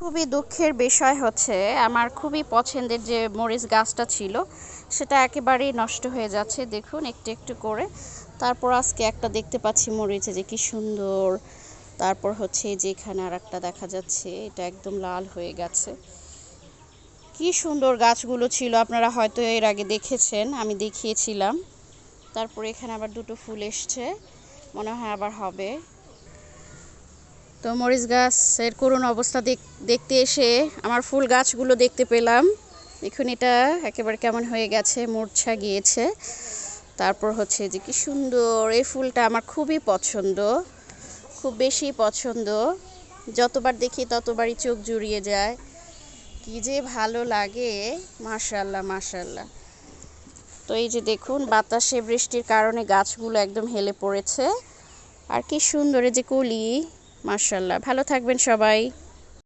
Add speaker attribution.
Speaker 1: খুবই দুঃখের বিষয় হচ্ছে আমার খুবই পছন্দের যে মরিচ গাছটা ছিল সেটা একেবারেই নষ্ট হয়ে যাচ্ছে দেখুন একটু একটু করে। তারপর আজকে একটা দেখতে পাচ্ছি মরিচে যে কি সুন্দর। তারপর হচ্ছে যে এখানে আর একটা দেখা যাচ্ছে, এটা একদম লাল হয়ে গেছে। কি সুন্দর গাছগুলো ছিল, আপনারা হয়তো এর আগে দেখেছেন, আমি দেখিয়েছিলাম। তারপরে এখানে আবার দুটো ফুল এসছে, মনে হয় আবার হবে। তো মরিচ গাছের করুণ অবস্থা দেখতে এসে আমার ফুল গাছগুলো দেখতে পেলাম। এখন এটা একেবারে কেমন হয়ে গেছে, মূর্ছা গিয়েছে। তারপর হচ্ছে যে কি সুন্দর এই ফুলটা, আমার খুবই পছন্দ, খুব বেশি পছন্দ। যতবার দেখি ততবারই চোখ জুড়িয়ে যায়, কি যে ভালো লাগে। মাশাআল্লাহ মাশাআল্লাহ। তো এই যে দেখুন বাতাসে বৃষ্টির কারণে গাছগুলো একদম হেলে পড়েছে। আর কি সুন্দর এই যে কলি। মাশাআল্লাহ, ভালো থাকবেন সবাই।